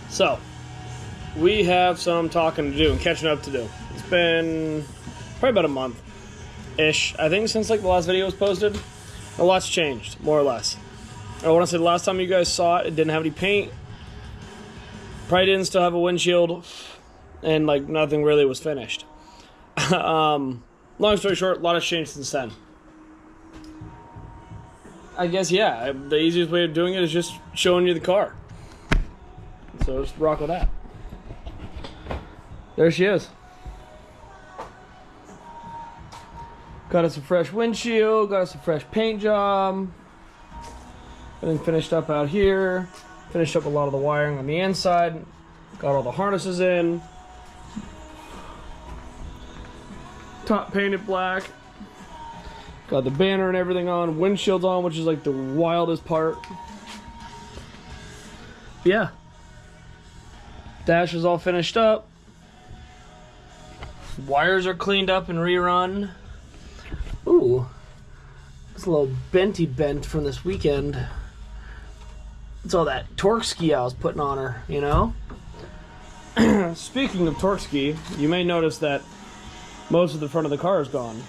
So, we have some talking to do and catching up to do. It's been probably about a month-ish, I think, since like the last video was posted. A lot's changed, more or less. I want to say the last time you guys saw it, it didn't have any paint. Probably didn't still have a windshield, and like nothing really was finished. Long story short, a lot has changed since then. I guess, yeah, the easiest way of doing it is just showing you the car. So just rock with that. There she is. Got us a fresh windshield, got us a fresh paint job. Everything finished up out here. Finished up a lot of the wiring on the inside. Got all the harnesses in. Top painted black. Got the banner and everything on. Windshield's on, which is like the wildest part. But yeah. Dash is all finished up. Wires are cleaned up and rerun. Ooh. It's a little benty bent from this weekend. It's all that torque ski I was putting on her, you know? Speaking of torque ski, you may notice that most of the front of the car is gone.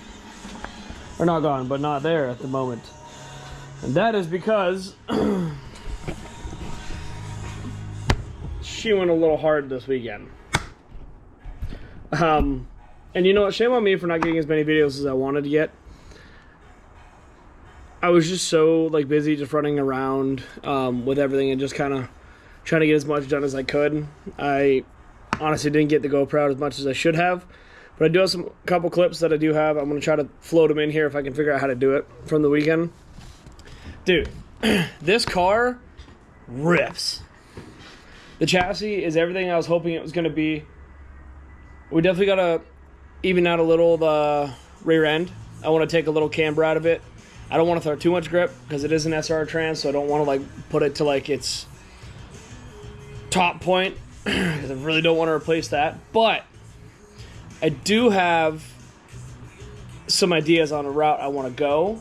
Or not gone, but not there at the moment. And that is because she went a little hard this weekend. And you know what? Shame on me for not getting as many videos as I wanted to get. I was just so like busy just running around with everything and just kind of trying to get as much done as I could. I honestly didn't get the GoPro out as much as I should have, but I do have a couple clips that I do have. I'm going to try to float them in here if I can figure out how to do it from the weekend. Dude, this car rips. The chassis is everything I was hoping it was going to be. We definitely got to even out a little the rear end. I want to take a little camber out of it. I don't want to throw too much grip because it is an SR trans, so I don't want to like put it to like its top point because I really don't want to replace that. But I do have some ideas on a route I want to go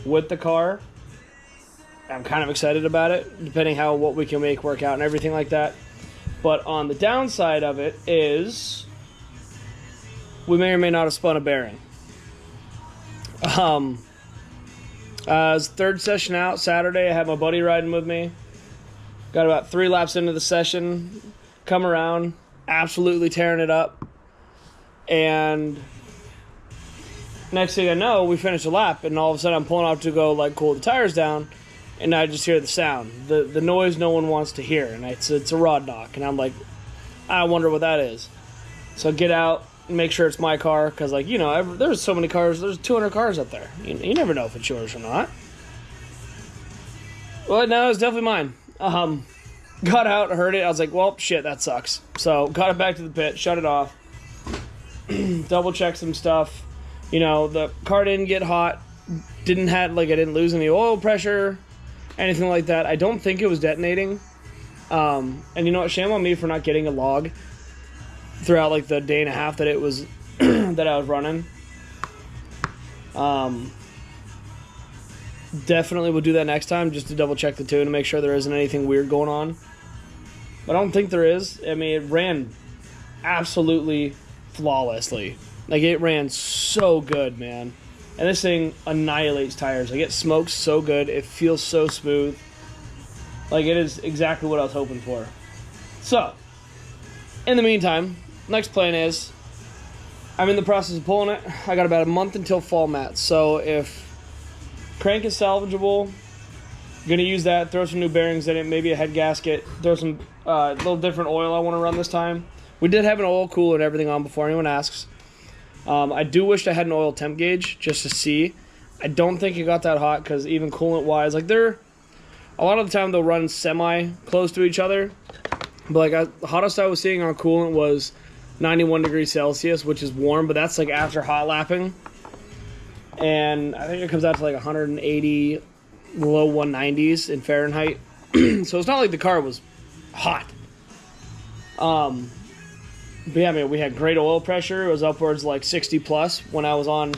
with the car. I'm kind of excited about it, depending how what we can make work out and everything like that. But on the downside of it is we may not have spun a bearing. Third session out Saturday. I had my buddy riding with me. Got about 3 laps into the session. Come around, absolutely tearing it up. And next thing I know, we finish a lap, and all of a sudden I'm pulling off to go like cool the tires down, and I just hear the sound, the noise no one wants to hear, and it's a rod knock, and I'm like, I wonder what that is. So I get out. Make sure it's my car, because like, you know, there's so many cars, there's 200 cars up there, you never know if it's yours or not. Well, no, it's definitely mine. Got out, heard it, I was like, well, shit, that sucks. So got it back to the pit, shut it off, double check some stuff. You know, the car didn't get hot, I didn't lose any oil pressure, anything like that. I don't think it was detonating. And you know what, shame on me for not getting a log throughout like the day and a half that it was that I was running. Definitely would do that next time just to double check the tune and make sure there isn't anything weird going on. But I don't think there is. I mean, it ran absolutely flawlessly. Like, it ran so good, man. And this thing annihilates tires. Like, it smokes so good. It feels so smooth. Like, it is exactly what I was hoping for. So, in the meantime, next plan is I'm in the process of pulling it. I got about a month until fall mats. So if crank is salvageable, gonna use that, throw some new bearings in it, maybe a head gasket, throw some little different oil I want to run this time. We did have an oil cooler and everything on before anyone asks. I do wish I had an oil temp gauge just to see. I don't think it got that hot because even coolant wise, like a lot of the time they'll run semi close to each other. But like the hottest I was seeing on coolant was 91 degrees Celsius, which is warm, but that's like after hot lapping. And I think it comes out to like 180, low 190s in Fahrenheit. So it's not like the car was hot. But yeah, I mean, we had great oil pressure. It was upwards like 60 plus when I was on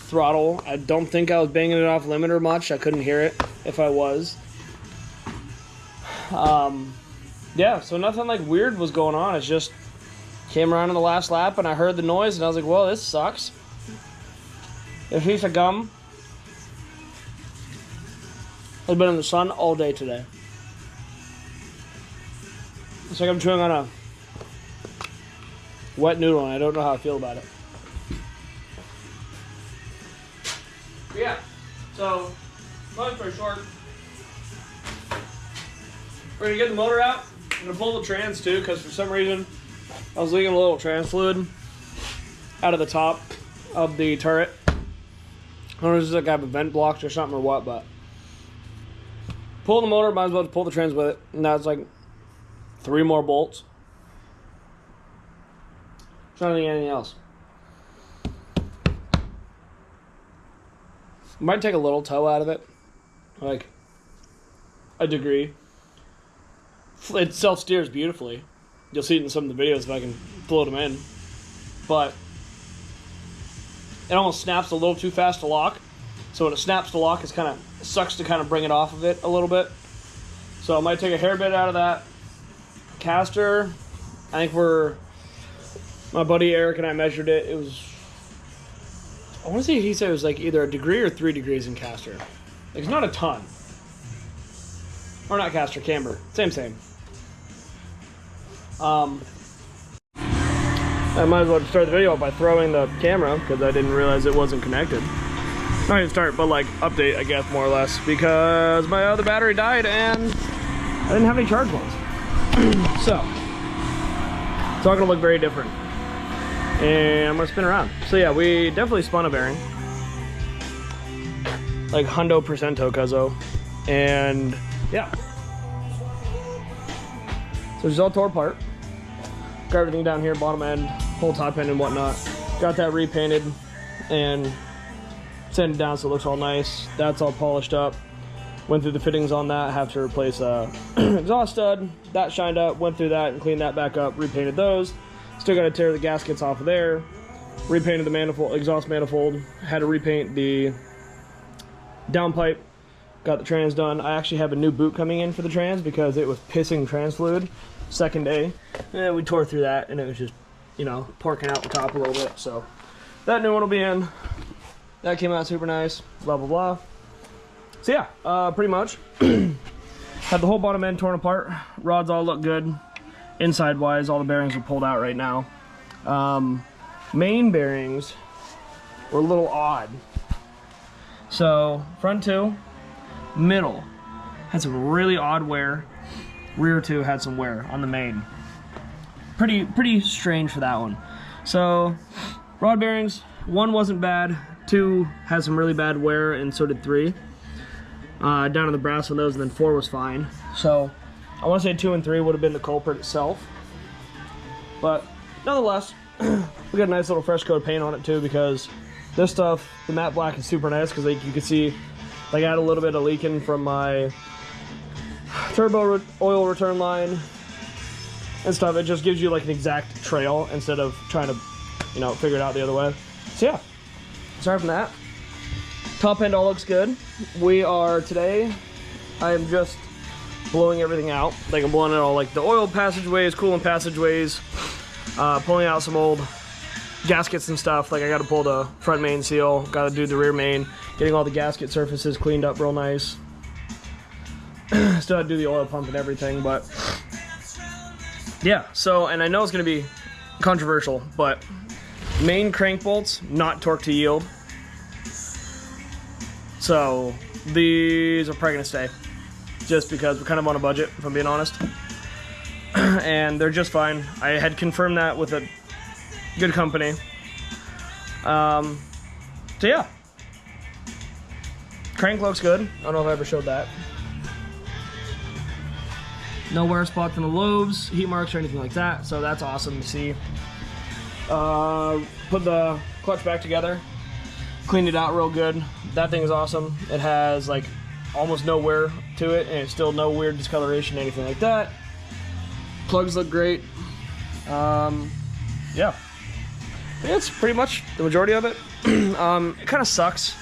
throttle. I don't think I was banging it off limiter much. I couldn't hear it if I was. Yeah, so nothing like weird was going on. It's just came around in the last lap and I heard the noise and I was like, well, this sucks. A piece of gum. I've been in the sun all day today. It's like I'm chewing on a wet noodle and I don't know how I feel about it. But yeah, so long story short, we're gonna get the motor out. I'm gonna pull the trans too, because for some reason I was leaking a little trans fluid out of the top of the turret. I don't know if it's like I have a vent blocked or something or what, but pull the motor, might as well pull the trans with it. And now it's like 3 more bolts. Trying to think of anything else. Might take a little toe out of it, like a degree. It self-steers beautifully. You'll see it in some of the videos if I can float them in. But it almost snaps a little too fast to lock. So when it snaps to lock, it sucks to kind of bring it off of it a little bit. So I might take a hair bit out of that. Caster, I think my buddy Eric and I measured it. It was, I want to say he said it was like either a degree or 3 degrees in caster. Like it's not a ton. Or not caster, camber. Same. I might as well start the video by throwing the camera because I didn't realize it wasn't connected. Not even start, but like update, I guess, more or less, because my other battery died and I didn't have any charge ones. So it's all gonna look very different. And I'm gonna spin around. So yeah, we definitely spun a bearing. Like hundo percento cuzzo. And yeah. So it's all tore apart. Got everything down here, bottom end, whole top end and whatnot. Got that repainted and sanded down so it looks all nice. That's all polished up. Went through the fittings on that. Have to replace a exhaust stud. That shined up. Went through that and cleaned that back up. Repainted those. Still got to tear the gaskets off of there. Repainted the manifold, exhaust manifold. Had to repaint the downpipe. Got the trans done. I actually have a new boot coming in for the trans because it was pissing trans fluid. Second day. And we tore through that and it was just, you know, porking out the top a little bit. So that new one will be in. That came out super nice. Blah, blah, blah. So yeah, pretty much. Had the whole bottom end torn apart. Rods all look good. Inside wise, all the bearings are pulled out right now. Main bearings were a little odd. So front 2, middle had some really odd wear. Rear 2 had some wear on the main. Pretty strange for that one. So rod bearings, 1 wasn't bad, 2 had some really bad wear, and so did 3. Down in the brass on those, and then 4 was fine. So I want to say 2 and 3 would have been the culprit itself. But nonetheless, we got a nice little fresh coat of paint on it too, because this stuff, the matte black, is super nice because like you can see, like I had a little bit of leaking from my turbo oil return line and stuff. It just gives you like an exact trail instead of trying to, you know, figure it out the other way. So yeah, aside from that, top end all looks good. We are today, I am just blowing everything out. Like I'm blowing it all, like the oil passageways, coolant passageways, pulling out some old gaskets and stuff. Like I got to pull the front main seal, got to do the rear main, getting all the gasket surfaces cleaned up real nice. Still had to do the oil pump and everything, but yeah. So, and I know it's going to be controversial, but main crank bolts not torque to yield. So these are probably going to stay, just because we're kind of on a budget, if I'm being honest. And they're just fine. I had confirmed that with a good company. So yeah. Crank looks good. I don't know if I ever showed that. No wear spots in the lobes, heat marks, or anything like that, so that's awesome to see. Put the clutch back together, cleaned it out real good. That thing is awesome. It has like almost no wear to it, and it's still no weird discoloration, anything like that. Plugs look great. Yeah. That's pretty much the majority of it. It kind of sucks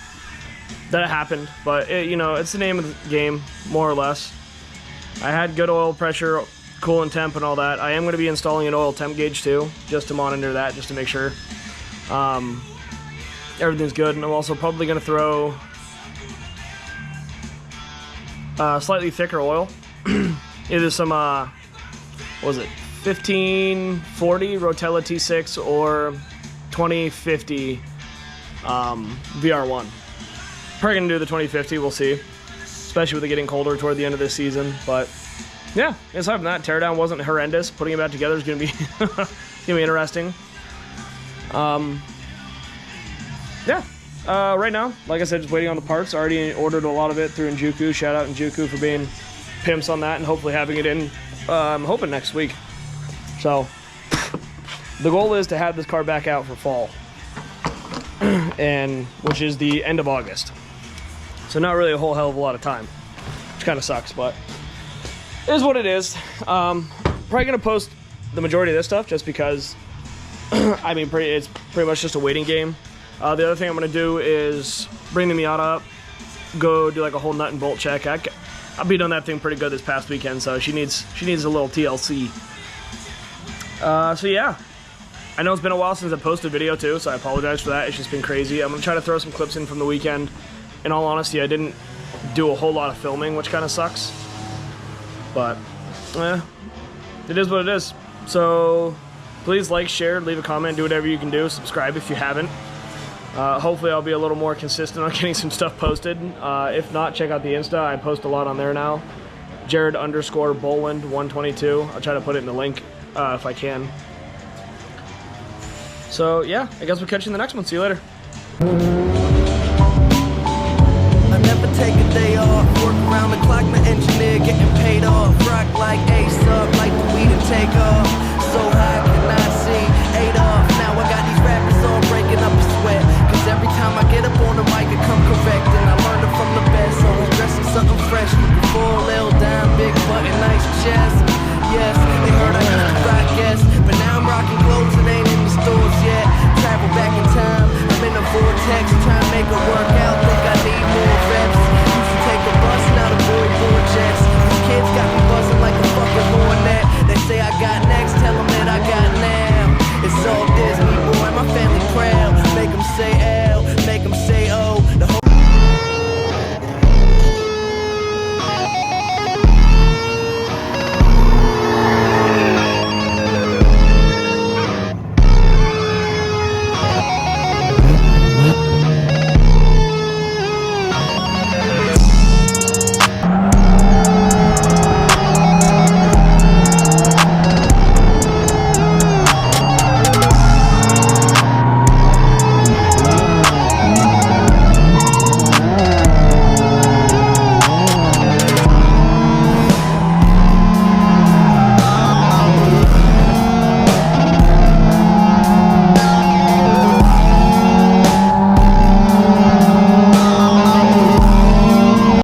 that it happened, but you know, it's the name of the game, more or less. I had good oil pressure, coolant temp, and all that. I am going to be installing an oil temp gauge too, just to monitor that, just to make sure everything's good. And I'm also probably going to throw slightly thicker oil. Either some, what was it, 1540 Rotella T6 or 2050 VR1. Probably going to do the 2050, we'll see. Especially with it getting colder toward the end of this season. But yeah, aside from that, teardown wasn't horrendous. Putting it back together is going to be gonna be interesting. Yeah. Right now, like I said, just waiting on the parts. I already ordered a lot of it through Njuku. Shout out Njuku for being pimps on that and hopefully having it in, I'm hoping next week. So the goal is to have this car back out for fall, and which is the end of August. So not really a whole hell of a lot of time, which kind of sucks, but it is what it is. Probably gonna post the majority of this stuff just because I mean, it's pretty much just a waiting game. The other thing I'm gonna do is bring the Miata up, go do like a whole nut and bolt check. I've been on that thing pretty good this past weekend, so she needs a little TLC. So yeah, I know it's been a while since I posted a video too, so I apologize for that. It's just been crazy. I'm gonna try to throw some clips in from the weekend. In all honesty, I didn't do a whole lot of filming, which kind of sucks. But, it is what it is. So, please like, share, leave a comment, do whatever you can do. Subscribe if you haven't. Hopefully I'll be a little more consistent on getting some stuff posted. If not, check out the Insta. I post a lot on there now. Jared_Boland122. I'll try to put it in the link if I can. So, yeah, I guess we'll catch you in the next one. See you later. Take a day off, work around the clock, my engineer getting paid off. Rock like Ace up, like the weed and take off. So high, cannot see, 8 off. Now I got these rappers all breaking up a sweat. Cause every time I get up on the mic, I come correct. And I learned it from the best, always dressing something fresh. Looking for a little dime, big button, nice chest. Yes, they heard I used to rock, yes. But now I'm rocking clothes that ain't in the stores yet. Travel back in time, I'm in a vortex, trying to make it work out. Think I need more reps. Used to take a bus, now the boy jets. These kids got me